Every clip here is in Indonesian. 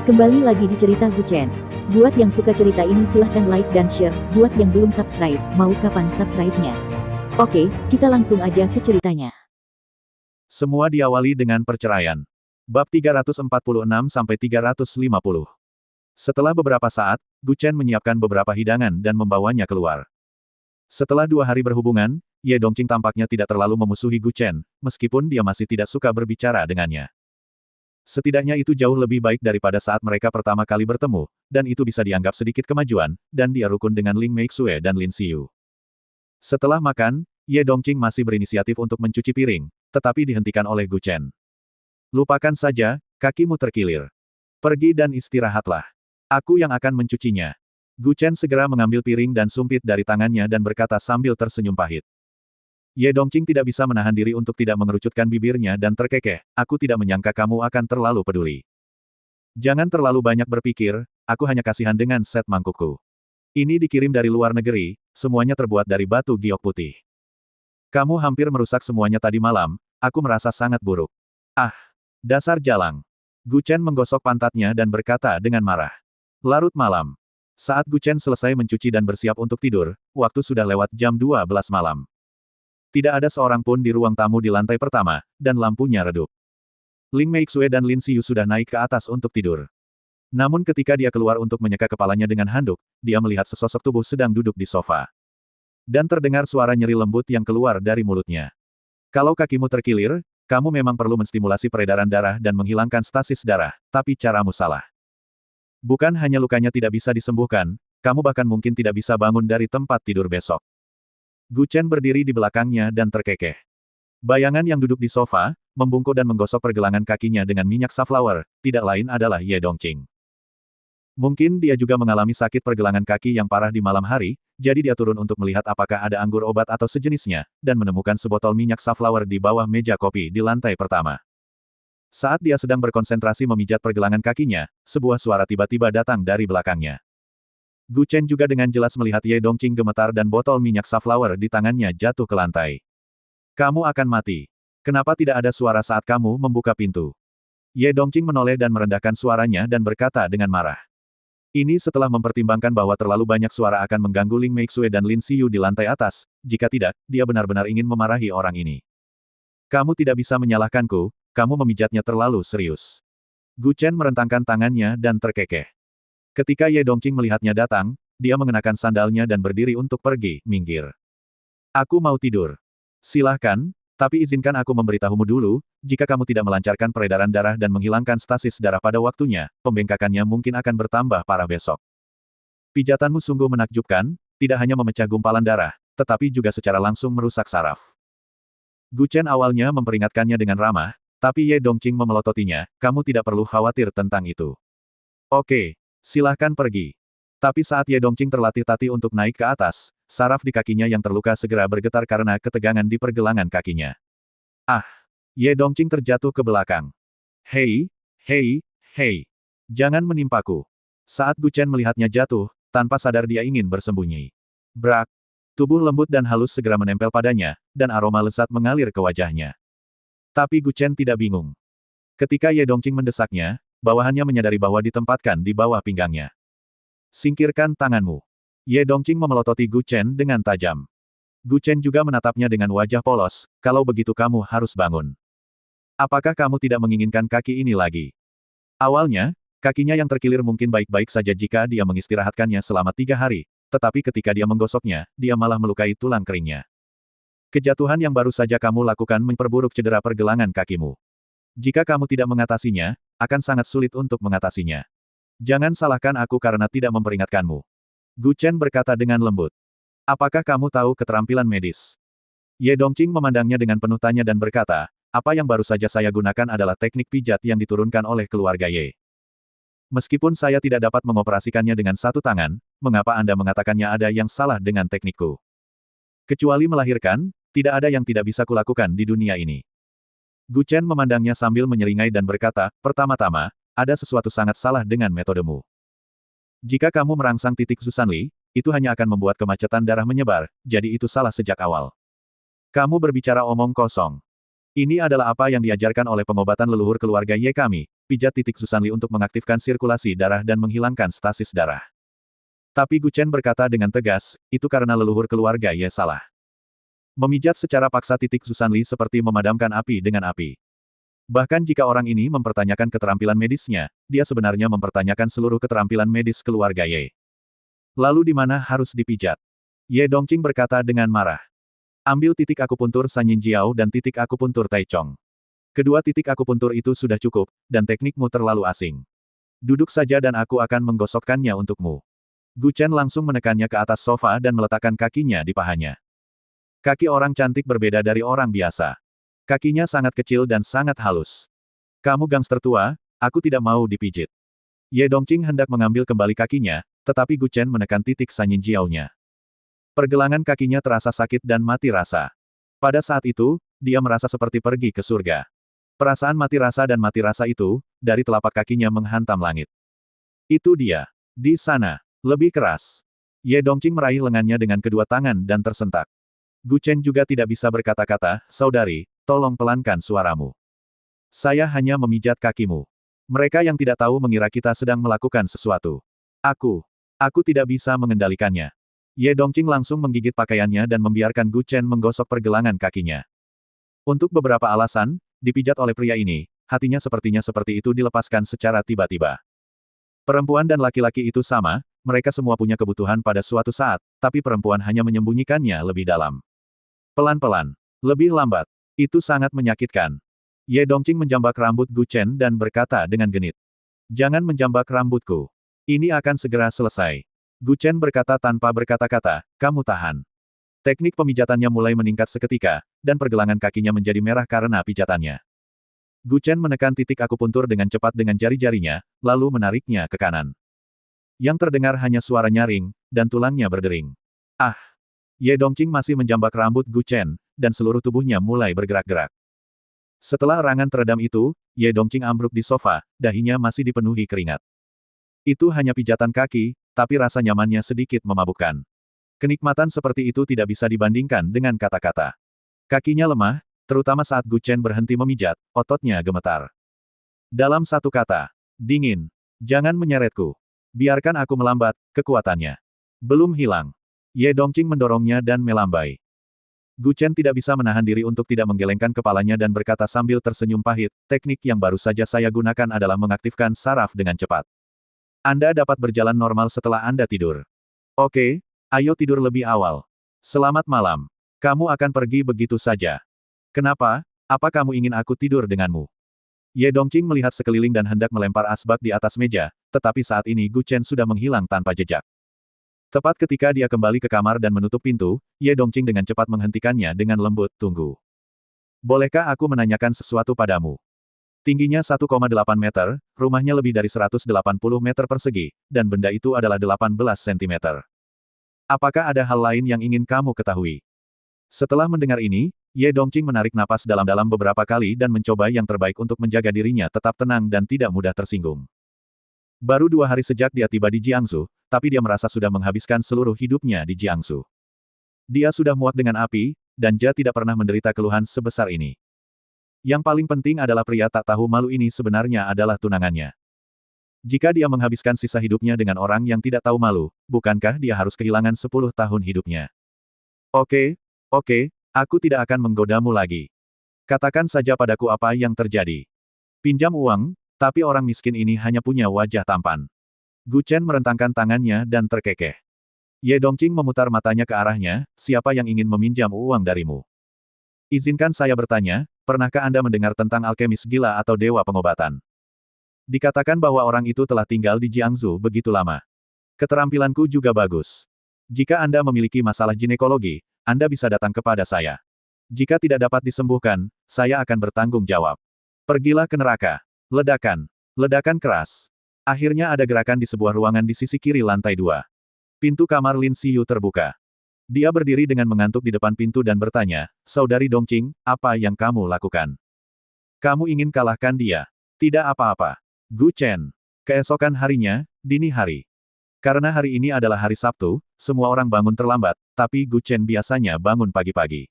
Kembali lagi di cerita Guchen. Buat yang suka cerita ini silahkan like dan share, buat yang belum subscribe, mau kapan subscribe-nya? Oke, kita langsung aja ke ceritanya. Semua diawali dengan perceraian. Bab 346-350. Setelah beberapa saat, Guchen menyiapkan beberapa hidangan dan membawanya keluar. Setelah 2 hari berhubungan, Ye Dongqing tampaknya tidak terlalu memusuhi Guchen, meskipun dia masih tidak suka berbicara dengannya. Setidaknya itu jauh lebih baik daripada saat mereka pertama kali bertemu, dan itu bisa dianggap sedikit kemajuan, dan dia rukun dengan Ling Meixue dan Lin Xiyu. Setelah makan, Ye Dongqing masih berinisiatif untuk mencuci piring, tetapi dihentikan oleh Guchen. Lupakan saja, kakimu terkilir. Pergi dan istirahatlah. Aku yang akan mencucinya. Guchen segera mengambil piring dan sumpit dari tangannya dan berkata sambil tersenyum pahit. Ye Dongqing tidak bisa menahan diri untuk tidak mengerucutkan bibirnya dan terkekeh, aku tidak menyangka kamu akan terlalu peduli. Jangan terlalu banyak berpikir, aku hanya kasihan dengan set mangkukku. Ini dikirim dari luar negeri, semuanya terbuat dari batu giok putih. Kamu hampir merusak semuanya tadi malam, aku merasa sangat buruk. Ah, dasar jalang. Guchen menggosok pantatnya dan berkata dengan marah. Larut malam. Saat Guchen selesai mencuci dan bersiap untuk tidur, waktu sudah lewat jam 12 malam. Tidak ada seorang pun di ruang tamu di lantai pertama, dan lampunya redup. Ling Meixue dan Lin Xiyu sudah naik ke atas untuk tidur. Namun ketika dia keluar untuk menyeka kepalanya dengan handuk, dia melihat sesosok tubuh sedang duduk di sofa. Dan terdengar suara nyeri lembut yang keluar dari mulutnya. Kalau kakimu terkilir, kamu memang perlu menstimulasi peredaran darah dan menghilangkan stasis darah, tapi caramu salah. Bukan hanya lukanya tidak bisa disembuhkan, kamu bahkan mungkin tidak bisa bangun dari tempat tidur besok. Guchen berdiri di belakangnya dan terkekeh. Bayangan yang duduk di sofa, membungkuk dan menggosok pergelangan kakinya dengan minyak safflower, tidak lain adalah Ye Dongqing. Mungkin dia juga mengalami sakit pergelangan kaki yang parah di malam hari, jadi dia turun untuk melihat apakah ada anggur obat atau sejenisnya, dan menemukan sebotol minyak safflower di bawah meja kopi di lantai pertama. Saat dia sedang berkonsentrasi memijat pergelangan kakinya, sebuah suara tiba-tiba datang dari belakangnya. Guchen juga dengan jelas melihat Ye Dongqing gemetar dan botol minyak safflower di tangannya jatuh ke lantai. Kamu akan mati. Kenapa tidak ada suara saat kamu membuka pintu? Ye Dongqing menoleh dan merendahkan suaranya dan berkata dengan marah. Ini setelah mempertimbangkan bahwa terlalu banyak suara akan mengganggu Ling Meixue dan Lin Xiyu di lantai atas, jika tidak, dia benar-benar ingin memarahi orang ini. Kamu tidak bisa menyalahkanku, kamu memijatnya terlalu serius. Guchen merentangkan tangannya dan terkekeh. Ketika Ye Dongqing melihatnya datang, dia mengenakan sandalnya dan berdiri untuk pergi, minggir. Aku mau tidur. Silahkan, tapi izinkan aku memberitahumu dulu, jika kamu tidak melancarkan peredaran darah dan menghilangkan stasis darah pada waktunya, pembengkakannya mungkin akan bertambah parah besok. Pijatanmu sungguh menakjubkan, tidak hanya memecah gumpalan darah, tetapi juga secara langsung merusak saraf. Guchen awalnya memperingatkannya dengan ramah, tapi Ye Dongqing memelototinya, kamu tidak perlu khawatir tentang itu. Oke. Silahkan pergi. Tapi saat Ye Dongqing terlatih-tatih untuk naik ke atas, saraf di kakinya yang terluka segera bergetar karena ketegangan di pergelangan kakinya. Ah! Ye Dongqing terjatuh ke belakang. Hei! Hei! Hei! Jangan menimpaku. Saat Guchen melihatnya jatuh, tanpa sadar dia ingin bersembunyi. Brak! Tubuh lembut dan halus segera menempel padanya, dan aroma lezat mengalir ke wajahnya. Tapi Guchen tidak bingung. Ketika Ye Dongqing mendesaknya, bawahannya menyadari bahwa ditempatkan di bawah pinggangnya. Singkirkan tanganmu. Ye Dongqing memelototi Guchen dengan tajam. Guchen juga menatapnya dengan wajah polos, kalau begitu kamu harus bangun. Apakah kamu tidak menginginkan kaki ini lagi? Awalnya, kakinya yang terkilir mungkin baik-baik saja jika dia mengistirahatkannya selama 3 hari, tetapi ketika dia menggosoknya, dia malah melukai tulang keringnya. Kejatuhan yang baru saja kamu lakukan memperburuk cedera pergelangan kakimu. Jika kamu tidak mengatasinya, akan sangat sulit untuk mengatasinya. Jangan salahkan aku karena tidak memperingatkanmu. Guchen berkata dengan lembut. Apakah kamu tahu keterampilan medis? Ye Dongqing memandangnya dengan penuh tanya dan berkata, apa yang baru saja saya gunakan adalah teknik pijat yang diturunkan oleh keluarga Ye. Meskipun saya tidak dapat mengoperasikannya dengan satu tangan, mengapa Anda mengatakannya ada yang salah dengan teknikku? Kecuali melahirkan, tidak ada yang tidak bisa kulakukan di dunia ini. Guchen memandangnya sambil menyeringai dan berkata, pertama-tama, ada sesuatu sangat salah dengan metodemu. Jika kamu merangsang titik Zusanli, itu hanya akan membuat kemacetan darah menyebar, jadi itu salah sejak awal. Kamu berbicara omong kosong. Ini adalah apa yang diajarkan oleh pengobatan leluhur keluarga Ye kami, pijat titik Susanli untuk mengaktifkan sirkulasi darah dan menghilangkan stasis darah. Tapi Gu Chen berkata dengan tegas, itu karena leluhur keluarga Ye salah. Memijat secara paksa titik Susanli seperti memadamkan api dengan api. Bahkan jika orang ini mempertanyakan keterampilan medisnya, dia sebenarnya mempertanyakan seluruh keterampilan medis keluarga Ye. Lalu di mana harus dipijat? Ye Dongqing berkata dengan marah. Ambil titik akupuntur Sanyin Jiao dan titik akupuntur Taichung. Kedua titik akupuntur itu sudah cukup, dan teknikmu terlalu asing. Duduk saja dan aku akan menggosokkannya untukmu. Gu Chen langsung menekannya ke atas sofa dan meletakkan kakinya di pahanya. Kaki orang cantik berbeda dari orang biasa. Kakinya sangat kecil dan sangat halus. Kamu gangster tua, aku tidak mau dipijit. Ye Dongqing hendak mengambil kembali kakinya, tetapi Gu Chen menekan titik Sanyin Jiao-nya. Pergelangan kakinya terasa sakit dan mati rasa. Pada saat itu, dia merasa seperti pergi ke surga. Perasaan mati rasa itu, dari telapak kakinya menghantam langit. Itu dia. Di sana. Lebih keras. Ye Dongqing meraih lengannya dengan kedua tangan dan tersentak. Gu Chen juga tidak bisa berkata-kata, saudari, tolong pelankan suaramu. Saya hanya memijat kakimu. Mereka yang tidak tahu mengira kita sedang melakukan sesuatu. Aku tidak bisa mengendalikannya. Ye Dongqing langsung menggigit pakaiannya dan membiarkan Gu Chen menggosok pergelangan kakinya. Untuk beberapa alasan, dipijat oleh pria ini, hatinya sepertinya seperti itu dilepaskan secara tiba-tiba. Perempuan dan laki-laki itu sama, mereka semua punya kebutuhan pada suatu saat, tapi perempuan hanya menyembunyikannya lebih dalam. Pelan-pelan. Lebih lambat. Itu sangat menyakitkan. Ye Dongqing menjambak rambut Gu Chen dan berkata dengan genit. Jangan menjambak rambutku. Ini akan segera selesai. Gu Chen berkata tanpa berkata-kata, kamu tahan. Teknik pemijatannya mulai meningkat seketika, dan pergelangan kakinya menjadi merah karena pijatannya. Gu Chen menekan titik akupuntur dengan cepat dengan jari-jarinya, lalu menariknya ke kanan. Yang terdengar hanya suara nyaring, dan tulangnya berdering. Ah! Ye Dongqing masih menjambak rambut Gu Chen, dan seluruh tubuhnya mulai bergerak-gerak. Setelah erangan teredam itu, Ye Dongqing ambruk di sofa, dahinya masih dipenuhi keringat. Itu hanya pijatan kaki, tapi rasa nyamannya sedikit memabukkan. Kenikmatan seperti itu tidak bisa dibandingkan dengan kata-kata. Kakinya lemah, terutama saat Gu Chen berhenti memijat, ototnya gemetar. Dalam satu kata, dingin. Jangan menyeretku. Biarkan aku melambat, kekuatannya belum hilang. Ye Dongqing mendorongnya dan melambai. Gu Chen tidak bisa menahan diri untuk tidak menggelengkan kepalanya dan berkata sambil tersenyum pahit, teknik yang baru saja saya gunakan adalah mengaktifkan saraf dengan cepat. Anda dapat berjalan normal setelah Anda tidur. Oke, ayo tidur lebih awal. Selamat malam. Kamu akan pergi begitu saja. Kenapa? Apa kamu ingin aku tidur denganmu? Ye Dongqing melihat sekeliling dan hendak melempar asbak di atas meja, tetapi saat ini Gu Chen sudah menghilang tanpa jejak. Tepat ketika dia kembali ke kamar dan menutup pintu, Ye Dongqing dengan cepat menghentikannya dengan lembut, tunggu. Bolehkah aku menanyakan sesuatu padamu? Tingginya 1,8 meter, rumahnya lebih dari 180 meter persegi, dan benda itu adalah 18 cm. Apakah ada hal lain yang ingin kamu ketahui? Setelah mendengar ini, Ye Dongqing menarik napas dalam-dalam beberapa kali dan mencoba yang terbaik untuk menjaga dirinya tetap tenang dan tidak mudah tersinggung. Baru 2 hari sejak dia tiba di Jiangsu, tapi dia merasa sudah menghabiskan seluruh hidupnya di Jiangsu. Dia sudah muak dengan api, dan dia tidak pernah menderita keluhan sebesar ini. Yang paling penting adalah pria tak tahu malu ini sebenarnya adalah tunangannya. Jika dia menghabiskan sisa hidupnya dengan orang yang tidak tahu malu, bukankah dia harus kehilangan 10 tahun hidupnya? Oke, aku tidak akan menggodamu lagi. Katakan saja padaku apa yang terjadi. Pinjam uang, tapi orang miskin ini hanya punya wajah tampan. Gu Chen merentangkan tangannya dan terkekeh. Ye Dongqing memutar matanya ke arahnya, siapa yang ingin meminjam uang darimu? Izinkan saya bertanya, pernahkah Anda mendengar tentang alkemis gila atau dewa pengobatan? Dikatakan bahwa orang itu telah tinggal di Jiangsu begitu lama. Keterampilanku juga bagus. Jika Anda memiliki masalah ginekologi, Anda bisa datang kepada saya. Jika tidak dapat disembuhkan, saya akan bertanggung jawab. Pergilah ke neraka. Ledakan. Ledakan keras. Akhirnya ada gerakan di sebuah ruangan di sisi kiri lantai 2. Pintu kamar Lin Xiyu terbuka. Dia berdiri dengan mengantuk di depan pintu dan bertanya, Saudari Dongqing, apa yang kamu lakukan? Kamu ingin kalahkan dia? Tidak apa-apa. Gu Chen. Keesokan harinya, dini hari. Karena hari ini adalah hari Sabtu, semua orang bangun terlambat, tapi Gu Chen biasanya bangun pagi-pagi.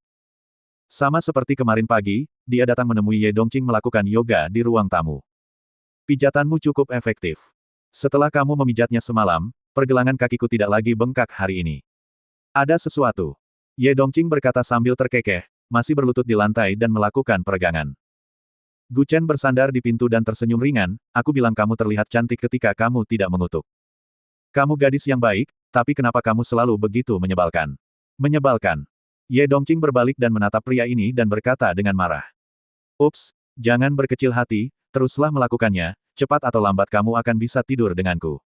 Sama seperti kemarin pagi, dia datang menemui Ye Dongqing melakukan yoga di ruang tamu. Pijatanmu cukup efektif. Setelah kamu memijatnya semalam, pergelangan kakiku tidak lagi bengkak hari ini. Ada sesuatu. Ye Dongqing berkata sambil terkekeh, masih berlutut di lantai dan melakukan peregangan. Gu Chen bersandar di pintu dan tersenyum ringan, aku bilang kamu terlihat cantik ketika kamu tidak mengutuk. Kamu gadis yang baik, tapi kenapa kamu selalu begitu menyebalkan? Menyebalkan. Ye Dongqing berbalik dan menatap pria ini dan berkata dengan marah. Ups, jangan berkecil hati, teruslah melakukannya, cepat atau lambat kamu akan bisa tidur denganku.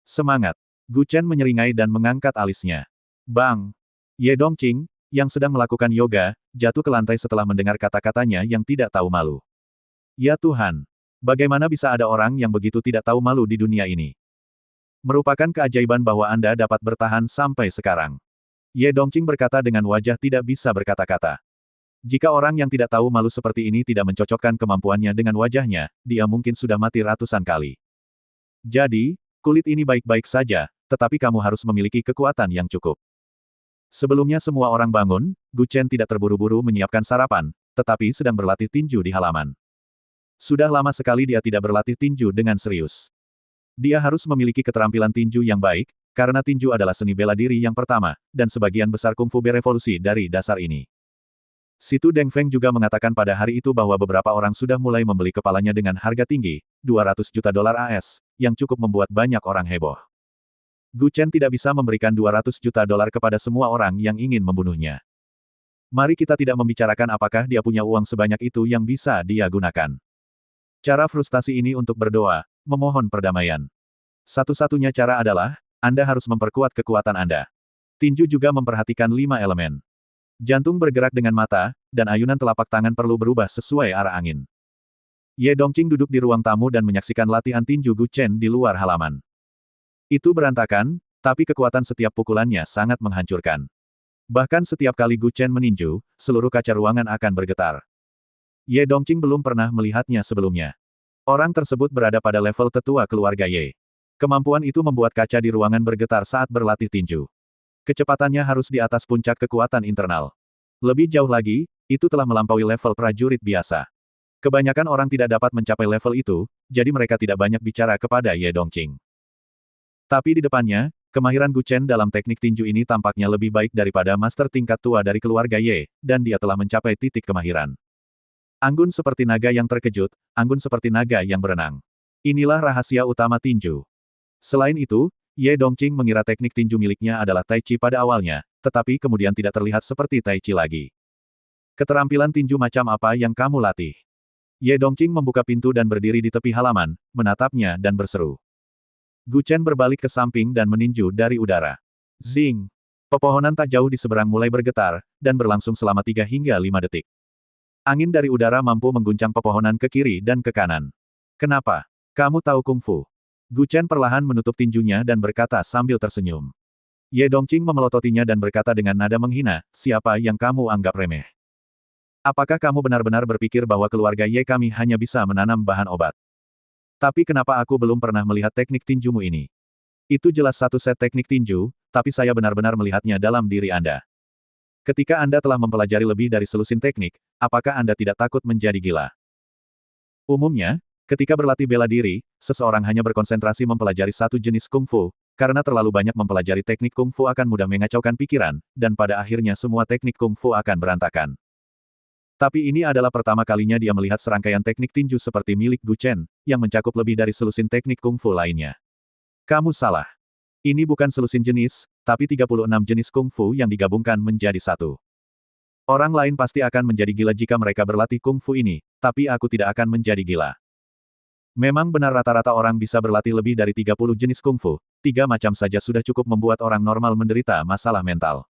Semangat. Gu Chen menyeringai dan mengangkat alisnya. Bang! Ye Dongqing, yang sedang melakukan yoga, jatuh ke lantai setelah mendengar kata-katanya yang tidak tahu malu. Ya Tuhan! Bagaimana bisa ada orang yang begitu tidak tahu malu di dunia ini? Merupakan keajaiban bahwa Anda dapat bertahan sampai sekarang. Ye Dongqing berkata dengan wajah tidak bisa berkata-kata. Jika orang yang tidak tahu malu seperti ini tidak mencocokkan kemampuannya dengan wajahnya, dia mungkin sudah mati ratusan kali. Jadi, kulit ini baik-baik saja, tetapi kamu harus memiliki kekuatan yang cukup. Sebelumnya semua orang bangun, Gu Chen tidak terburu-buru menyiapkan sarapan, tetapi sedang berlatih tinju di halaman. Sudah lama sekali dia tidak berlatih tinju dengan serius. Dia harus memiliki keterampilan tinju yang baik, karena tinju adalah seni bela diri yang pertama, dan sebagian besar kungfu berevolusi dari dasar ini. Situ Deng Feng juga mengatakan pada hari itu bahwa beberapa orang sudah mulai membeli kepalanya dengan harga tinggi, 200 juta dolar AS, yang cukup membuat banyak orang heboh. Gu Chen tidak bisa memberikan 200 juta dolar kepada semua orang yang ingin membunuhnya. Mari kita tidak membicarakan apakah dia punya uang sebanyak itu yang bisa dia gunakan. Cara frustasi ini untuk berdoa, memohon perdamaian. Satu-satunya cara adalah, Anda harus memperkuat kekuatan Anda. Tinju juga memperhatikan 5 elemen. Jantung bergerak dengan mata, dan ayunan telapak tangan perlu berubah sesuai arah angin. Ye Dongqing duduk di ruang tamu dan menyaksikan latihan tinju Gu Chen di luar halaman. Itu berantakan, tapi kekuatan setiap pukulannya sangat menghancurkan. Bahkan setiap kali Gu Chen meninju, seluruh kaca ruangan akan bergetar. Ye Dongqing belum pernah melihatnya sebelumnya. Orang tersebut berada pada level tetua keluarga Ye. Kemampuan itu membuat kaca di ruangan bergetar saat berlatih tinju. Kecepatannya harus di atas puncak kekuatan internal. Lebih jauh lagi, itu telah melampaui level prajurit biasa. Kebanyakan orang tidak dapat mencapai level itu, jadi mereka tidak banyak bicara kepada Ye Dongqing. Tapi di depannya, kemahiran Gu Chen dalam teknik tinju ini tampaknya lebih baik daripada master tingkat tua dari keluarga Ye, dan dia telah mencapai titik kemahiran. Anggun seperti naga yang terkejut, anggun seperti naga yang berenang. Inilah rahasia utama tinju. Selain itu, Ye Dongqing mengira teknik tinju miliknya adalah Tai Chi pada awalnya, tetapi kemudian tidak terlihat seperti Tai Chi lagi. Keterampilan tinju macam apa yang kamu latih? Ye Dongqing membuka pintu dan berdiri di tepi halaman, menatapnya dan berseru. Gu Chen berbalik ke samping dan meninju dari udara. Zing! Pepohonan tak jauh di seberang mulai bergetar, dan berlangsung selama 3 hingga 5 detik. Angin dari udara mampu mengguncang pepohonan ke kiri dan ke kanan. Kenapa? Kamu tahu kungfu? Gu Chen perlahan menutup tinjunya dan berkata sambil tersenyum. Ye Dongqing memelototinya dan berkata dengan nada menghina, siapa yang kamu anggap remeh? Apakah kamu benar-benar berpikir bahwa keluarga Ye kami hanya bisa menanam bahan obat? Tapi kenapa aku belum pernah melihat teknik tinjumu ini? Itu jelas satu set teknik tinju, tapi saya benar-benar melihatnya dalam diri Anda. Ketika Anda telah mempelajari lebih dari selusin teknik, apakah Anda tidak takut menjadi gila? Umumnya, ketika berlatih bela diri, seseorang hanya berkonsentrasi mempelajari satu jenis kungfu, karena terlalu banyak mempelajari teknik kungfu akan mudah mengacaukan pikiran, dan pada akhirnya semua teknik kungfu akan berantakan. Tapi ini adalah pertama kalinya dia melihat serangkaian teknik tinju seperti milik Gu Chen, yang mencakup lebih dari selusin teknik kungfu lainnya. Kamu salah. Ini bukan selusin jenis, tapi 36 jenis kungfu yang digabungkan menjadi satu. Orang lain pasti akan menjadi gila jika mereka berlatih kungfu ini, tapi aku tidak akan menjadi gila. Memang benar rata-rata orang bisa berlatih lebih dari 30 jenis kungfu, 3 macam saja sudah cukup membuat orang normal menderita masalah mental.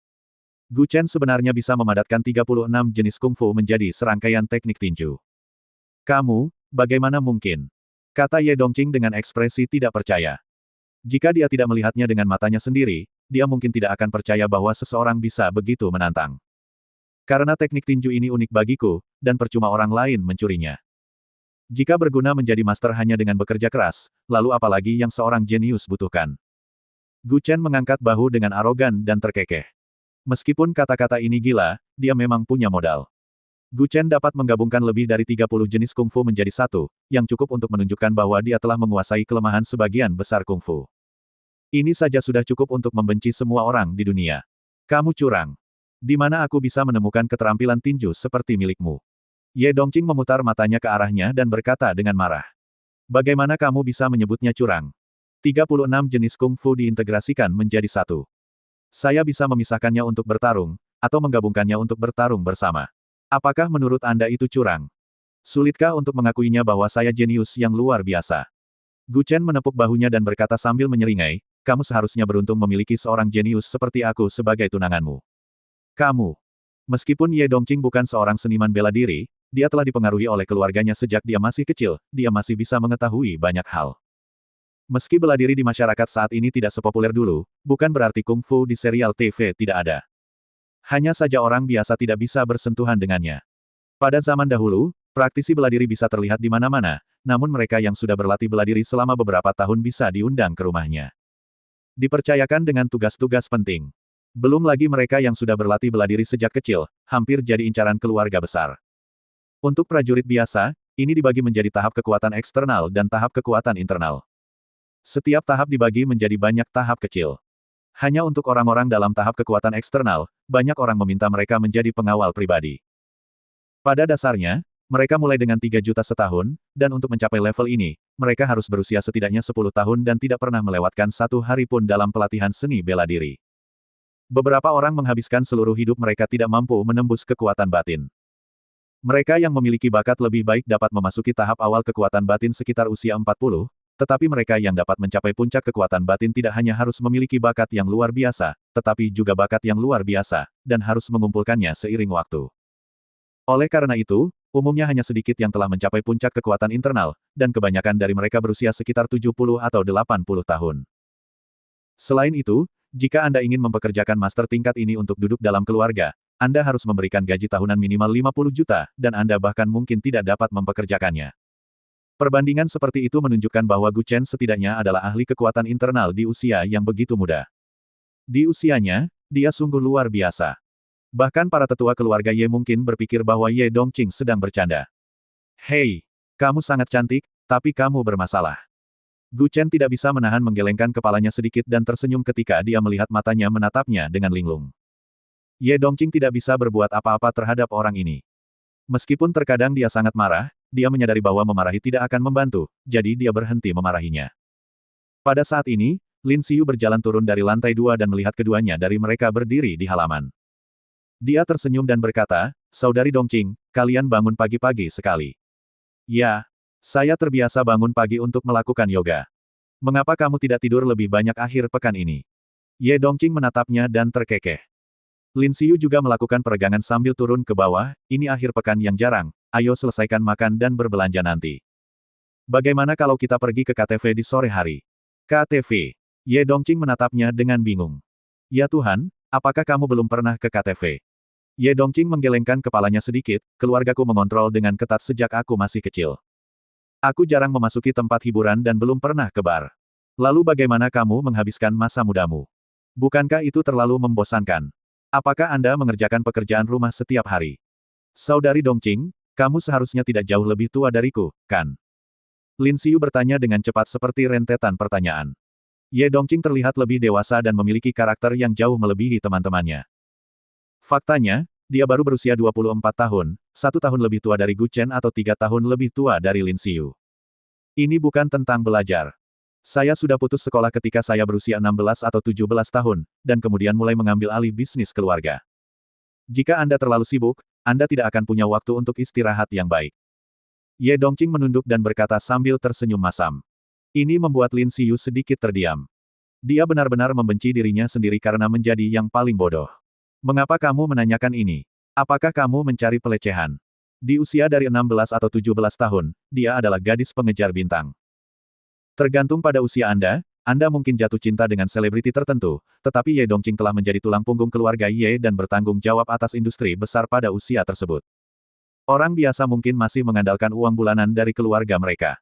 Gu Chen sebenarnya bisa memadatkan 36 jenis kungfu menjadi serangkaian teknik tinju. Kamu, bagaimana mungkin? Kata Ye Dongqing dengan ekspresi tidak percaya. Jika dia tidak melihatnya dengan matanya sendiri, dia mungkin tidak akan percaya bahwa seseorang bisa begitu menantang. Karena teknik tinju ini unik bagiku, dan percuma orang lain mencurinya. Jika berguna menjadi master hanya dengan bekerja keras, lalu apalagi yang seorang jenius butuhkan? Gu Chen mengangkat bahu dengan arogan dan terkekeh. Meskipun kata-kata ini gila, dia memang punya modal. Gu Chen dapat menggabungkan lebih dari 30 jenis kungfu menjadi satu, yang cukup untuk menunjukkan bahwa dia telah menguasai kelemahan sebagian besar kungfu. Ini saja sudah cukup untuk membenci semua orang di dunia. Kamu curang. Di mana aku bisa menemukan keterampilan tinju seperti milikmu? Ye Dongqing memutar matanya ke arahnya dan berkata dengan marah. Bagaimana kamu bisa menyebutnya curang? 36 jenis kungfu diintegrasikan menjadi satu. Saya bisa memisahkannya untuk bertarung, atau menggabungkannya untuk bertarung bersama. Apakah menurut Anda itu curang? Sulitkah untuk mengakuinya bahwa saya jenius yang luar biasa? Gu Chen menepuk bahunya dan berkata sambil menyeringai, kamu seharusnya beruntung memiliki seorang jenius seperti aku sebagai tunanganmu. Kamu. Meskipun Ye Dongqing bukan seorang seniman bela diri, dia telah dipengaruhi oleh keluarganya sejak dia masih kecil, dia masih bisa mengetahui banyak hal. Meski bela diri di masyarakat saat ini tidak sepopuler dulu, bukan berarti kungfu di serial TV tidak ada. Hanya saja orang biasa tidak bisa bersentuhan dengannya. Pada zaman dahulu, praktisi bela diri bisa terlihat di mana-mana, namun mereka yang sudah berlatih bela diri selama beberapa tahun bisa diundang ke rumahnya. Dipercayakan dengan tugas-tugas penting. Belum lagi mereka yang sudah berlatih bela diri sejak kecil, hampir jadi incaran keluarga besar. Untuk prajurit biasa, ini dibagi menjadi tahap kekuatan eksternal dan tahap kekuatan internal. Setiap tahap dibagi menjadi banyak tahap kecil. Hanya untuk orang-orang dalam tahap kekuatan eksternal, banyak orang meminta mereka menjadi pengawal pribadi. Pada dasarnya, mereka mulai dengan 3 juta setahun, dan untuk mencapai level ini, mereka harus berusia setidaknya 10 tahun dan tidak pernah melewatkan satu hari pun dalam pelatihan seni bela diri. Beberapa orang menghabiskan seluruh hidup mereka tidak mampu menembus kekuatan batin. Mereka yang memiliki bakat lebih baik dapat memasuki tahap awal kekuatan batin sekitar usia 40, tetapi mereka yang dapat mencapai puncak kekuatan batin tidak hanya harus memiliki bakat yang luar biasa, tetapi juga bakat yang luar biasa, dan harus mengumpulkannya seiring waktu. Oleh karena itu, umumnya hanya sedikit yang telah mencapai puncak kekuatan internal, dan kebanyakan dari mereka berusia sekitar 70 atau 80 tahun. Selain itu, jika Anda ingin mempekerjakan master tingkat ini untuk duduk dalam keluarga, Anda harus memberikan gaji tahunan minimal 50 juta, dan Anda bahkan mungkin tidak dapat mempekerjakannya. Perbandingan seperti itu menunjukkan bahwa Gu Chen setidaknya adalah ahli kekuatan internal di usia yang begitu muda. Di usianya, dia sungguh luar biasa. Bahkan para tetua keluarga Ye mungkin berpikir bahwa Ye Dongqing sedang bercanda. Hei, kamu sangat cantik, tapi kamu bermasalah. Gu Chen tidak bisa menahan menggelengkan kepalanya sedikit dan tersenyum ketika dia melihat matanya menatapnya dengan linglung. Ye Dongqing tidak bisa berbuat apa-apa terhadap orang ini. Meskipun terkadang dia sangat marah, dia menyadari bahwa memarahi tidak akan membantu, jadi dia berhenti memarahinya. Pada saat ini, Lin Xiu berjalan turun dari lantai 2 dan melihat keduanya dari mereka berdiri di halaman. Dia tersenyum dan berkata, Saudari Dongqing, kalian bangun pagi-pagi sekali. Ya, saya terbiasa bangun pagi untuk melakukan yoga. Mengapa kamu tidak tidur lebih banyak akhir pekan ini? Ye Dongqing menatapnya dan terkekeh. Lin Xiu juga melakukan peregangan sambil turun ke bawah, ini akhir pekan yang jarang, ayo selesaikan makan dan berbelanja nanti. Bagaimana kalau kita pergi ke KTV di sore hari? KTV. Ye Dongqing menatapnya dengan bingung. Ya Tuhan, apakah kamu belum pernah ke KTV? Ye Dongqing menggelengkan kepalanya sedikit, keluargaku mengontrol dengan ketat sejak aku masih kecil. Aku jarang memasuki tempat hiburan dan belum pernah ke bar. Lalu bagaimana kamu menghabiskan masa mudamu? Bukankah itu terlalu membosankan? Apakah Anda mengerjakan pekerjaan rumah setiap hari? Saudari Dongqing, kamu seharusnya tidak jauh lebih tua dariku, kan? Lin Xiu bertanya dengan cepat seperti rentetan pertanyaan. Ye Dongqing terlihat lebih dewasa dan memiliki karakter yang jauh melebihi teman-temannya. Faktanya, dia baru berusia 24 tahun, 1 tahun lebih tua dari Gu Chen atau 3 tahun lebih tua dari Lin Xiu. Ini bukan tentang belajar. Saya sudah putus sekolah ketika saya berusia 16 atau 17 tahun, dan kemudian mulai mengambil alih bisnis keluarga. Jika Anda terlalu sibuk, Anda tidak akan punya waktu untuk istirahat yang baik. Ye Dongqing menunduk dan berkata sambil tersenyum masam. Ini membuat Lin Xiu sedikit terdiam. Dia benar-benar membenci dirinya sendiri karena menjadi yang paling bodoh. Mengapa kamu menanyakan ini? Apakah kamu mencari pelecehan? Di usia dari 16 atau 17 tahun, dia adalah gadis pengejar bintang. Tergantung pada usia Anda mungkin jatuh cinta dengan selebriti tertentu, tetapi Ye Dongqing telah menjadi tulang punggung keluarga Ye dan bertanggung jawab atas industri besar pada usia tersebut. Orang biasa mungkin masih mengandalkan uang bulanan dari keluarga mereka.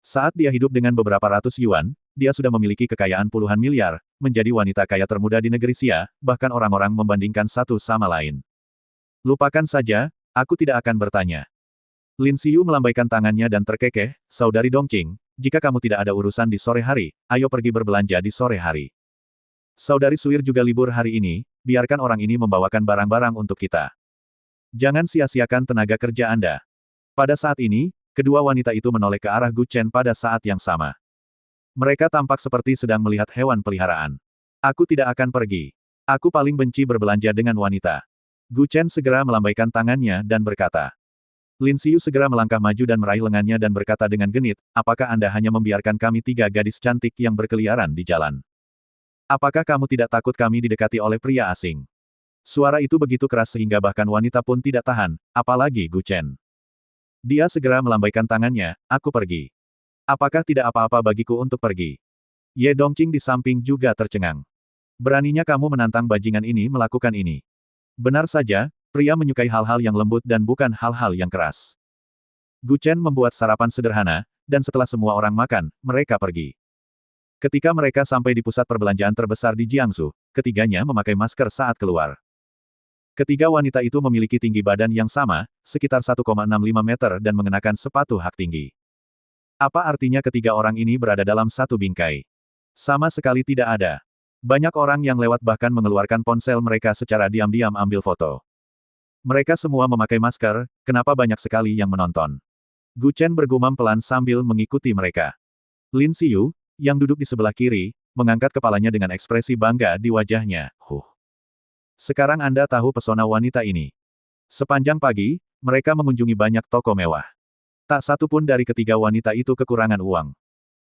Saat dia hidup dengan beberapa ratus yuan, dia sudah memiliki kekayaan puluhan miliar, menjadi wanita kaya termuda di negeri Xia, bahkan orang-orang membandingkan satu sama lain. Lupakan saja, Aku tidak akan bertanya. Lin Xiyu melambaikan tangannya dan terkekeh, Saudari Dongqing, jika kamu tidak ada urusan di sore hari, ayo pergi berbelanja di sore hari. Saudari Suir juga libur hari ini, biarkan orang ini membawakan barang-barang untuk kita. Jangan sia-siakan tenaga kerja Anda. Pada saat ini, kedua wanita itu menoleh ke arah Gu Chen pada saat yang sama. Mereka tampak seperti sedang melihat hewan peliharaan. Aku tidak akan pergi. Aku paling benci berbelanja dengan wanita. Gu Chen segera melambaikan tangannya dan berkata. Lin Xiyu segera melangkah maju dan meraih lengannya dan berkata dengan genit, apakah Anda hanya membiarkan kami tiga gadis cantik yang berkeliaran di jalan? Apakah kamu tidak takut kami didekati oleh pria asing? Suara itu begitu keras sehingga bahkan wanita pun tidak tahan, apalagi Gu Chen. Dia segera melambaikan tangannya, aku pergi. Apakah tidak apa-apa bagiku untuk pergi? Ye Dongqing di samping juga tercengang. Beraninya kamu menantang bajingan ini melakukan ini. Benar saja, pria menyukai hal-hal yang lembut dan bukan hal-hal yang keras. Gu Chen membuat sarapan sederhana, dan setelah semua orang makan, mereka pergi. Ketika mereka sampai di pusat perbelanjaan terbesar di Jiangsu, ketiganya memakai masker saat keluar. Ketiga wanita itu memiliki tinggi badan yang sama, sekitar 1,65 meter dan mengenakan sepatu hak tinggi. Apa artinya ketiga orang ini berada dalam satu bingkai? Sama sekali tidak ada. Banyak orang yang lewat bahkan mengeluarkan ponsel mereka secara diam-diam ambil foto. Mereka semua memakai masker, kenapa banyak sekali yang menonton? Gu Chen bergumam pelan sambil mengikuti mereka. Lin Xiyu, yang duduk di sebelah kiri, mengangkat kepalanya dengan ekspresi bangga di wajahnya. Sekarang Anda tahu pesona wanita ini. Sepanjang pagi, mereka mengunjungi banyak toko mewah. Tak satu pun dari ketiga wanita itu kekurangan uang.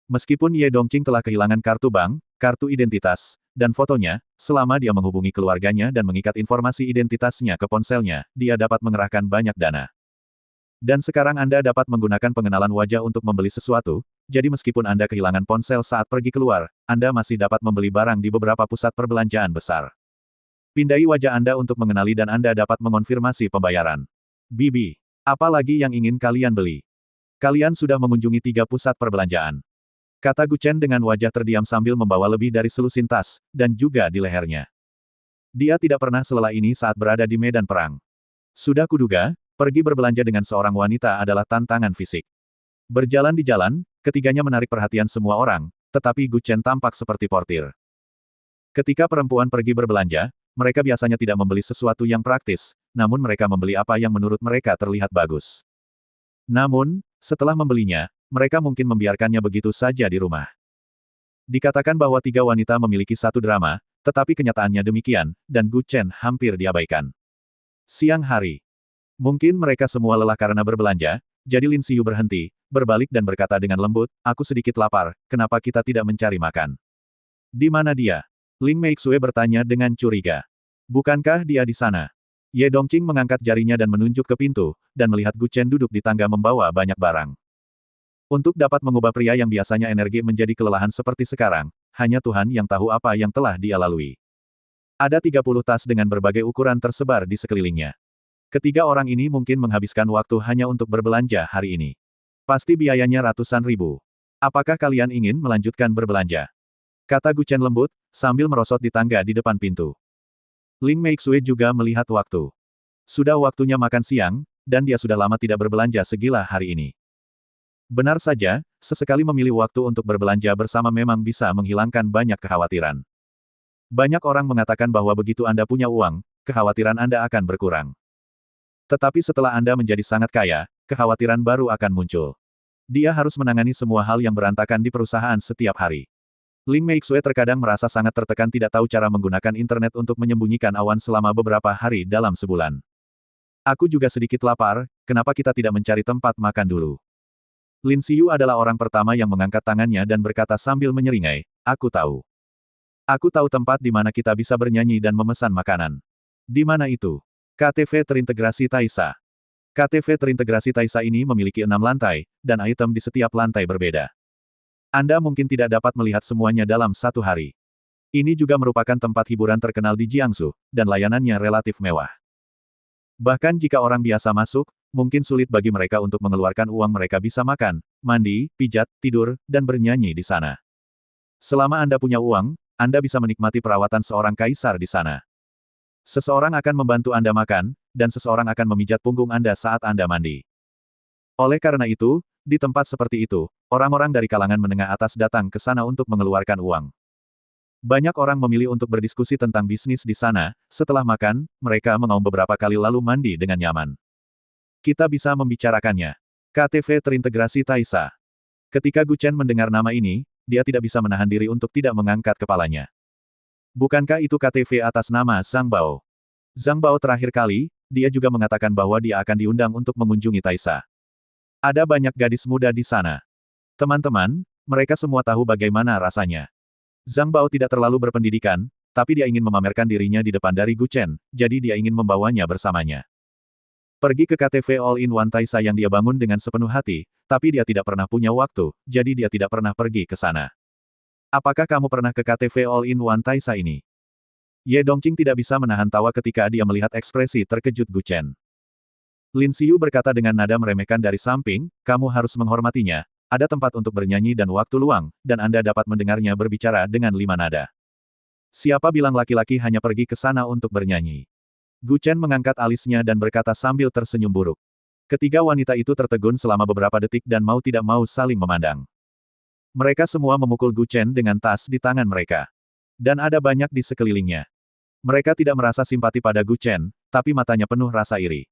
Meskipun Ye Dongqing telah kehilangan kartu bank, kartu identitas, dan fotonya, selama dia menghubungi keluarganya dan mengikat informasi identitasnya ke ponselnya, dia dapat mengerahkan banyak dana. Dan sekarang Anda dapat menggunakan pengenalan wajah untuk membeli sesuatu, jadi meskipun Anda kehilangan ponsel saat pergi keluar, Anda masih dapat membeli barang di beberapa pusat perbelanjaan besar. Pindai wajah Anda untuk mengenali dan Anda dapat mengonfirmasi pembayaran. Bibi, apa lagi yang ingin kalian beli? Kalian sudah mengunjungi 3 pusat perbelanjaan. Kata Gu Chen dengan wajah terdiam sambil membawa lebih dari selusin tas, dan juga di lehernya. Dia tidak pernah selelah ini saat berada di medan perang. Sudah kuduga, pergi berbelanja dengan seorang wanita adalah tantangan fisik. Berjalan di jalan, ketiganya menarik perhatian semua orang, tetapi Gu Chen tampak seperti portir. Ketika perempuan pergi berbelanja, mereka biasanya tidak membeli sesuatu yang praktis, namun mereka membeli apa yang menurut mereka terlihat bagus. Namun, setelah membelinya, mereka mungkin membiarkannya begitu saja di rumah. Dikatakan bahwa 3 wanita memiliki satu drama, tetapi kenyataannya demikian, dan Gu Chen hampir diabaikan. Siang hari. Mungkin mereka semua lelah karena berbelanja, jadi Lin Xiyu berhenti, berbalik dan berkata dengan lembut, aku sedikit lapar, kenapa kita tidak mencari makan? Di mana dia? Ling Meixue bertanya dengan curiga. Bukankah dia di sana? Ye Dongqing mengangkat jarinya dan menunjuk ke pintu, dan melihat Gu Chen duduk di tangga membawa banyak barang. Untuk dapat mengubah pria yang biasanya energi menjadi kelelahan seperti sekarang, hanya Tuhan yang tahu apa yang telah dia lalui. Ada 30 tas dengan berbagai ukuran tersebar di sekelilingnya. Ketiga orang ini mungkin menghabiskan waktu hanya untuk berbelanja hari ini. Pasti biayanya ratusan ribu. Apakah kalian ingin melanjutkan berbelanja? Kata Gu Chen lembut, sambil merosot di tangga di depan pintu. Ling Meixue juga melihat waktu. Sudah waktunya makan siang, dan dia sudah lama tidak berbelanja segila hari ini. Benar saja, sesekali memilih waktu untuk berbelanja bersama memang bisa menghilangkan banyak kekhawatiran. Banyak orang mengatakan bahwa begitu Anda punya uang, kekhawatiran Anda akan berkurang. Tetapi setelah Anda menjadi sangat kaya, kekhawatiran baru akan muncul. Dia harus menangani semua hal yang berantakan di perusahaan setiap hari. Ling Meixue terkadang merasa sangat tertekan tidak tahu cara menggunakan internet untuk menyembunyikan awan selama beberapa hari dalam sebulan. Aku juga sedikit lapar, kenapa kita tidak mencari tempat makan dulu? Lin Xiyu adalah orang pertama yang mengangkat tangannya dan berkata sambil menyeringai, aku tahu. Aku tahu tempat di mana kita bisa bernyanyi dan memesan makanan. Di mana itu? KTV terintegrasi Taisa. KTV terintegrasi Taisa ini memiliki 6 lantai, dan item di setiap lantai berbeda. Anda mungkin tidak dapat melihat semuanya dalam satu hari. Ini juga merupakan tempat hiburan terkenal di Jiangsu, dan layanannya relatif mewah. Bahkan jika orang biasa masuk, mungkin sulit bagi mereka untuk mengeluarkan uang mereka bisa makan, mandi, pijat, tidur, dan bernyanyi di sana. Selama Anda punya uang, Anda bisa menikmati perawatan seorang kaisar di sana. Seseorang akan membantu Anda makan, dan seseorang akan memijat punggung Anda saat Anda mandi. Oleh karena itu, di tempat seperti itu, orang-orang dari kalangan menengah atas datang ke sana untuk mengeluarkan uang. Banyak orang memilih untuk berdiskusi tentang bisnis di sana. Setelah makan, mereka mengaum beberapa kali lalu mandi dengan nyaman. Kita bisa membicarakannya. KTV terintegrasi Taisa. Ketika Gu Chen mendengar nama ini, dia tidak bisa menahan diri untuk tidak mengangkat kepalanya. Bukankah itu KTV atas nama Zhang Bao? Zhang Bao terakhir kali, dia juga mengatakan bahwa dia akan diundang untuk mengunjungi Taisa. Ada banyak gadis muda di sana. Teman-teman, mereka semua tahu bagaimana rasanya. Zhang Bao tidak terlalu berpendidikan, tapi dia ingin memamerkan dirinya di depan dari Gu Chen, jadi dia ingin membawanya bersamanya. Pergi ke KTV All-in-One Taisa yang dia bangun dengan sepenuh hati, tapi dia tidak pernah punya waktu, jadi dia tidak pernah pergi ke sana. Apakah kamu pernah ke KTV All-in-One Taisa ini? Ye Dongqing tidak bisa menahan tawa ketika dia melihat ekspresi terkejut Gu Chen. Lin Xiu berkata dengan nada meremehkan dari samping, kamu harus menghormatinya, ada tempat untuk bernyanyi dan waktu luang, dan Anda dapat mendengarnya berbicara dengan 5 nada. Siapa bilang laki-laki hanya pergi ke sana untuk bernyanyi? Gu Chen mengangkat alisnya dan berkata sambil tersenyum buruk. Ketiga wanita itu tertegun selama beberapa detik dan mau tidak mau saling memandang. Mereka semua memukul Gu Chen dengan tas di tangan mereka. Dan ada banyak di sekelilingnya. Mereka tidak merasa simpati pada Gu Chen, tapi matanya penuh rasa iri.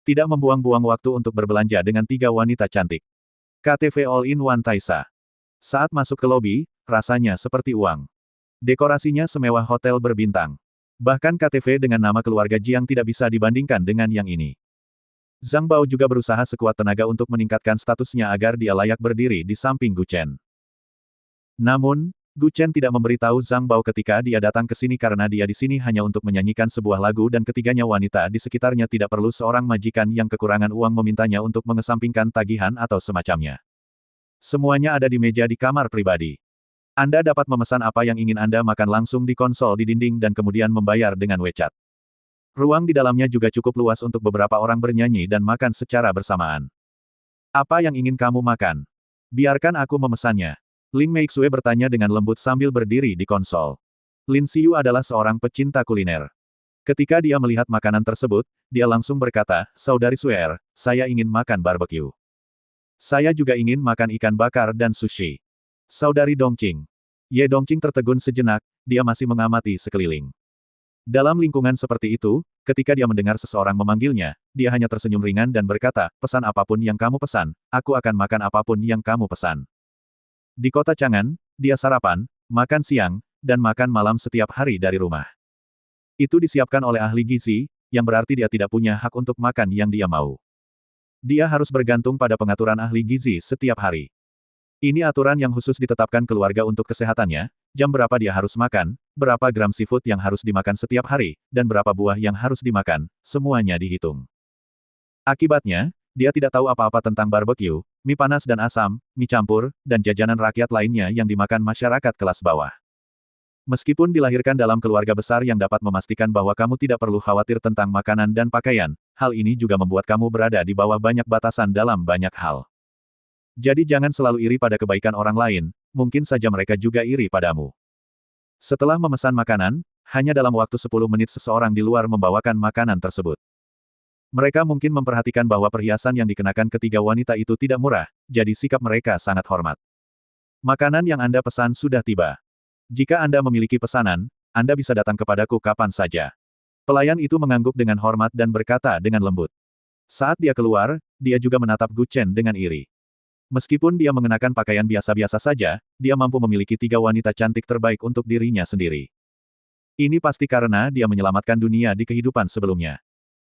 Tidak membuang-buang waktu untuk berbelanja dengan 3 wanita cantik. KTV All-in-One Taisa. Saat masuk ke lobi, rasanya seperti uang. Dekorasinya semewah hotel berbintang. Bahkan KTV dengan nama keluarga Jiang tidak bisa dibandingkan dengan yang ini. Zhang Bao juga berusaha sekuat tenaga untuk meningkatkan statusnya agar dia layak berdiri di samping Gu Chen. Namun, Gu Chen tidak memberitahu Zhang Bao ketika dia datang ke sini karena dia di sini hanya untuk menyanyikan sebuah lagu dan ketiganya wanita di sekitarnya tidak perlu seorang majikan yang kekurangan uang memintanya untuk mengesampingkan tagihan atau semacamnya. Semuanya ada di meja di kamar pribadi. Anda dapat memesan apa yang ingin Anda makan langsung di konsol di dinding dan kemudian membayar dengan WeChat. Ruang di dalamnya juga cukup luas untuk beberapa orang bernyanyi dan makan secara bersamaan. Apa yang ingin kamu makan? Biarkan aku memesannya. Ling Meixue bertanya dengan lembut sambil berdiri di konsol. Lin Xiu adalah seorang pecinta kuliner. Ketika dia melihat makanan tersebut, dia langsung berkata, Saudari Suer, saya ingin makan barbecue. Saya juga ingin makan ikan bakar dan sushi. Saudari Dongqing. Ye Dongqing tertegun sejenak, dia masih mengamati sekeliling. Dalam lingkungan seperti itu, ketika dia mendengar seseorang memanggilnya, dia hanya tersenyum ringan dan berkata, pesan apapun yang kamu pesan, aku akan makan apapun yang kamu pesan. Di kota Chang'an, dia sarapan, makan siang, dan makan malam setiap hari dari rumah. Itu disiapkan oleh ahli gizi, yang berarti dia tidak punya hak untuk makan yang dia mau. Dia harus bergantung pada pengaturan ahli gizi setiap hari. Ini aturan yang khusus ditetapkan keluarga untuk kesehatannya, jam berapa dia harus makan, berapa gram seafood yang harus dimakan setiap hari, dan berapa buah yang harus dimakan, semuanya dihitung. Akibatnya, dia tidak tahu apa-apa tentang barbecue, mie panas dan asam, mie campur, dan jajanan rakyat lainnya yang dimakan masyarakat kelas bawah. Meskipun dilahirkan dalam keluarga besar yang dapat memastikan bahwa kamu tidak perlu khawatir tentang makanan dan pakaian, hal ini juga membuat kamu berada di bawah banyak batasan dalam banyak hal. Jadi jangan selalu iri pada kebaikan orang lain, mungkin saja mereka juga iri padamu. Setelah memesan makanan, hanya dalam waktu 10 menit seseorang di luar membawakan makanan tersebut. Mereka mungkin memperhatikan bahwa perhiasan yang dikenakan ketiga wanita itu tidak murah, jadi sikap mereka sangat hormat. Makanan yang Anda pesan sudah tiba. Jika Anda memiliki pesanan, Anda bisa datang kepadaku kapan saja. Pelayan itu mengangguk dengan hormat dan berkata dengan lembut. Saat dia keluar, dia juga menatap Gu Chen dengan iri. Meskipun dia mengenakan pakaian biasa-biasa saja, dia mampu memiliki 3 wanita cantik terbaik untuk dirinya sendiri. Ini pasti karena dia menyelamatkan dunia di kehidupan sebelumnya.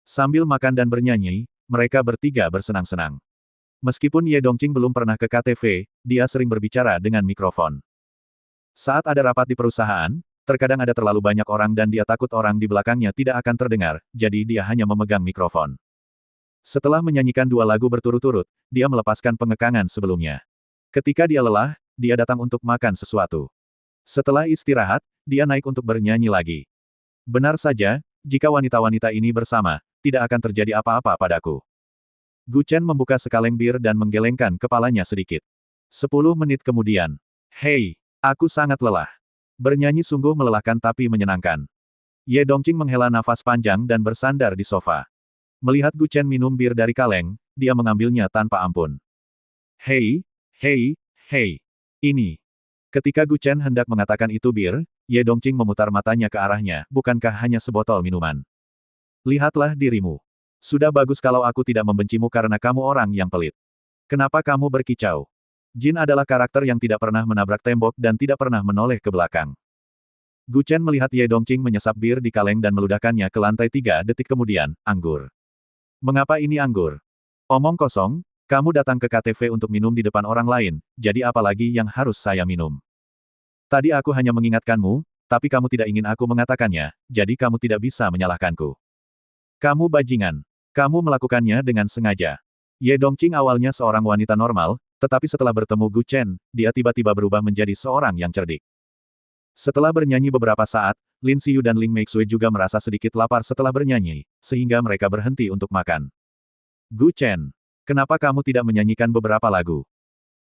Sambil makan dan bernyanyi, mereka bertiga bersenang-senang. Meskipun Ye Dongqing belum pernah ke KTV, dia sering berbicara dengan mikrofon. Saat ada rapat di perusahaan, terkadang ada terlalu banyak orang dan dia takut orang di belakangnya tidak akan terdengar, jadi dia hanya memegang mikrofon. Setelah menyanyikan 2 lagu berturut-turut, dia melepaskan pengekangan sebelumnya. Ketika dia lelah, dia datang untuk makan sesuatu. Setelah istirahat, dia naik untuk bernyanyi lagi. Benar saja, jika wanita-wanita ini bersama, tidak akan terjadi apa-apa padaku. Gu Chen membuka sekaleng bir dan menggelengkan kepalanya sedikit. 10 menit kemudian. Hei, aku sangat lelah. Bernyanyi sungguh melelahkan tapi menyenangkan. Ye Dongqing menghela nafas panjang dan bersandar di sofa. Melihat Gu Chen minum bir dari kaleng, dia mengambilnya tanpa ampun. Hei, hei, hei. Ini. Ketika Gu Chen hendak mengatakan itu bir, Ye Dongqing memutar matanya ke arahnya, bukankah hanya sebotol minuman? Lihatlah dirimu. Sudah bagus kalau aku tidak membencimu karena kamu orang yang pelit. Kenapa kamu berkicau? Jin adalah karakter yang tidak pernah menabrak tembok dan tidak pernah menoleh ke belakang. Gu Chen melihat Ye Dongqing menyesap bir di kaleng dan meludahkannya ke lantai 3 detik kemudian, anggur. Mengapa ini anggur? Omong kosong, kamu datang ke KTV untuk minum di depan orang lain, jadi apa lagi yang harus saya minum? Tadi aku hanya mengingatkanmu, tapi kamu tidak ingin aku mengatakannya, jadi kamu tidak bisa menyalahkanku. Kamu bajingan. Kamu melakukannya dengan sengaja. Ye Dongqing awalnya seorang wanita normal, tetapi setelah bertemu Gu Chen, dia tiba-tiba berubah menjadi seorang yang cerdik. Setelah bernyanyi beberapa saat, Lin Xiyu dan Ling Meixue juga merasa sedikit lapar setelah bernyanyi, sehingga mereka berhenti untuk makan. Gu Chen, kenapa kamu tidak menyanyikan beberapa lagu?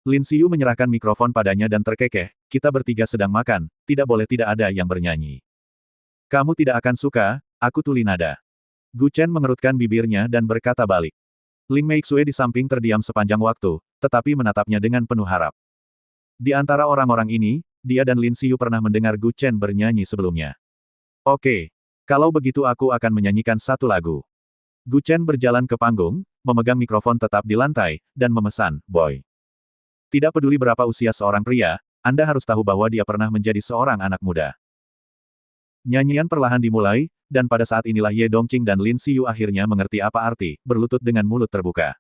Lin Xiyu menyerahkan mikrofon padanya dan terkekeh, kita bertiga sedang makan, tidak boleh tidak ada yang bernyanyi. Kamu tidak akan suka, aku tuli nada. Gu Chen mengerutkan bibirnya dan berkata balik. Ling Meixue di samping terdiam sepanjang waktu, tetapi menatapnya dengan penuh harap. Di antara orang-orang ini, dia dan Lin Xiyu pernah mendengar Gu Chen bernyanyi sebelumnya. Oke. Kalau begitu aku akan menyanyikan satu lagu. Gu Chen berjalan ke panggung, memegang mikrofon tetap di lantai, dan memesan, boy. Tidak peduli berapa usia seorang pria, Anda harus tahu bahwa dia pernah menjadi seorang anak muda. Nyanyian perlahan dimulai, dan pada saat inilah Ye Dongqing dan Lin Xiyu akhirnya mengerti apa arti, berlutut dengan mulut terbuka.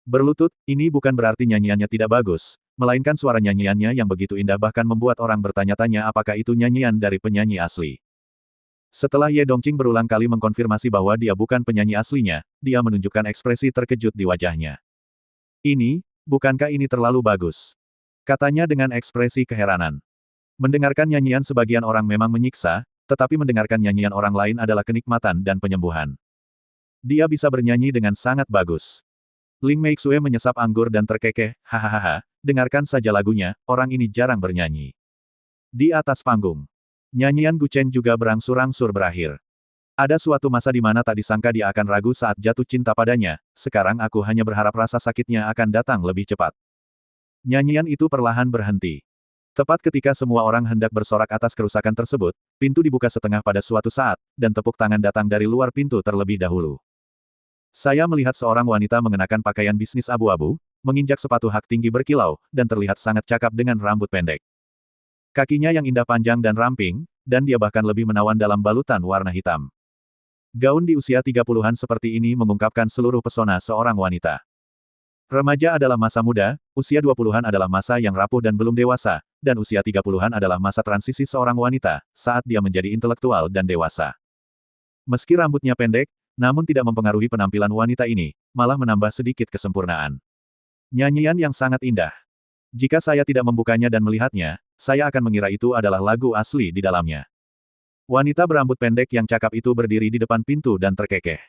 Berlutut, ini bukan berarti nyanyiannya tidak bagus, melainkan suara nyanyiannya yang begitu indah bahkan membuat orang bertanya-tanya apakah itu nyanyian dari penyanyi asli. Setelah Ye Dongqing berulang kali mengkonfirmasi bahwa dia bukan penyanyi aslinya, dia menunjukkan ekspresi terkejut di wajahnya. Bukankah ini terlalu bagus? Katanya dengan ekspresi keheranan. Mendengarkan nyanyian sebagian orang memang menyiksa, tetapi mendengarkan nyanyian orang lain adalah kenikmatan dan penyembuhan. Dia bisa bernyanyi dengan sangat bagus. Ling Meixue menyesap anggur dan terkekeh, hahaha, dengarkan saja lagunya, orang ini jarang bernyanyi. Di atas panggung. Nyanyian Gu Chen juga berangsur-angsur berakhir. Ada suatu masa di mana tak disangka dia akan ragu saat jatuh cinta padanya, sekarang aku hanya berharap rasa sakitnya akan datang lebih cepat. Nyanyian itu perlahan berhenti. Tepat ketika semua orang hendak bersorak atas kerusakan tersebut, pintu dibuka setengah pada suatu saat, dan tepuk tangan datang dari luar pintu terlebih dahulu. Saya melihat seorang wanita mengenakan pakaian bisnis abu-abu, menginjak sepatu hak tinggi berkilau, dan terlihat sangat cakap dengan rambut pendek. Kakinya yang indah panjang dan ramping, dan dia bahkan lebih menawan dalam balutan warna hitam. Gaun di usia 30-an seperti ini mengungkapkan seluruh pesona seorang wanita. Remaja adalah masa muda, usia 20-an adalah masa yang rapuh dan belum dewasa, dan usia 30-an adalah masa transisi seorang wanita, saat dia menjadi intelektual dan dewasa. Meski rambutnya pendek, namun tidak mempengaruhi penampilan wanita ini, malah menambah sedikit kesempurnaan. Nyanyian yang sangat indah. Jika saya tidak membukanya dan melihatnya, saya akan mengira itu adalah lagu asli di dalamnya. Wanita berambut pendek yang cakap itu berdiri di depan pintu dan terkekeh.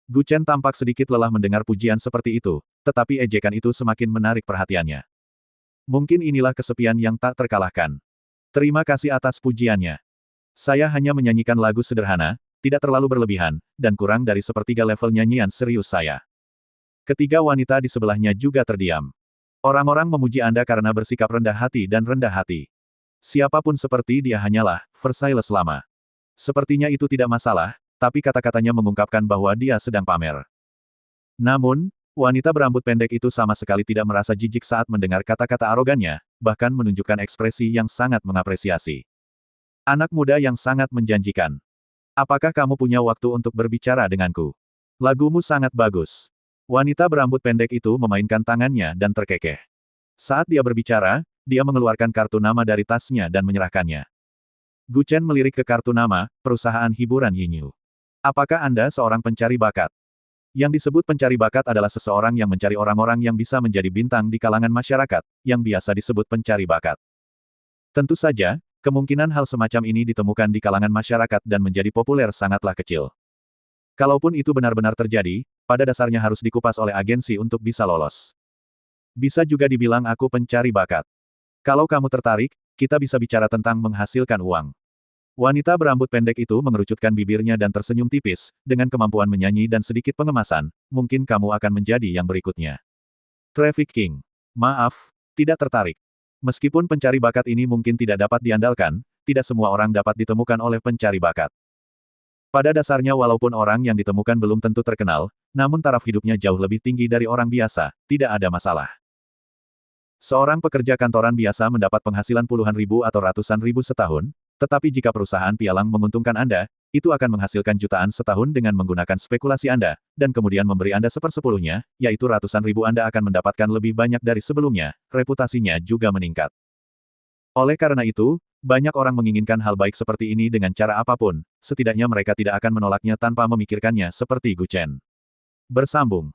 Gu Chen tampak sedikit lelah mendengar pujian seperti itu, tetapi ejekan itu semakin menarik perhatiannya. Mungkin inilah kesepian yang tak terkalahkan. Terima kasih atas pujiannya. Saya hanya menyanyikan lagu sederhana, tidak terlalu berlebihan, dan kurang dari sepertiga level nyanyian serius saya. Ketiga wanita di sebelahnya juga terdiam. Orang-orang memuji Anda karena bersikap rendah hati dan rendah hati. Siapapun seperti dia hanyalah Versailles lama. Sepertinya itu tidak masalah, tapi kata-katanya mengungkapkan bahwa dia sedang pamer. Namun, wanita berambut pendek itu sama sekali tidak merasa jijik saat mendengar kata-kata arogannya, bahkan menunjukkan ekspresi yang sangat mengapresiasi. Anak muda yang sangat menjanjikan. Apakah kamu punya waktu untuk berbicara denganku? Lagumu sangat bagus. Wanita berambut pendek itu memainkan tangannya dan terkekeh. Saat dia berbicara, dia mengeluarkan kartu nama dari tasnya dan menyerahkannya. Gu Chen melirik ke kartu nama, perusahaan hiburan Yinyu. Apakah Anda seorang pencari bakat? Yang disebut pencari bakat adalah seseorang yang mencari orang-orang yang bisa menjadi bintang di kalangan masyarakat, yang biasa disebut pencari bakat. Tentu saja, kemungkinan hal semacam ini ditemukan di kalangan masyarakat dan menjadi populer sangatlah kecil. Kalaupun itu benar-benar terjadi, pada dasarnya harus dikupas oleh agensi untuk bisa lolos. Bisa juga dibilang aku pencari bakat. Kalau kamu tertarik, kita bisa bicara tentang menghasilkan uang. Wanita berambut pendek itu mengerucutkan bibirnya dan tersenyum tipis, dengan kemampuan menyanyi dan sedikit pengemasan, mungkin kamu akan menjadi yang berikutnya. Traffic King. Maaf, tidak tertarik. Meskipun pencari bakat ini mungkin tidak dapat diandalkan, tidak semua orang dapat ditemukan oleh pencari bakat. Pada dasarnya walaupun orang yang ditemukan belum tentu terkenal, namun taraf hidupnya jauh lebih tinggi dari orang biasa, tidak ada masalah. Seorang pekerja kantoran biasa mendapat penghasilan puluhan ribu atau ratusan ribu setahun, tetapi jika perusahaan pialang menguntungkan Anda, itu akan menghasilkan jutaan setahun dengan menggunakan spekulasi Anda, dan kemudian memberi Anda sepersepuluhnya, yaitu ratusan ribu Anda akan mendapatkan lebih banyak dari sebelumnya, reputasinya juga meningkat. Oleh karena itu, banyak orang menginginkan hal baik seperti ini dengan cara apapun, setidaknya mereka tidak akan menolaknya tanpa memikirkannya seperti Gu Chen. Bersambung.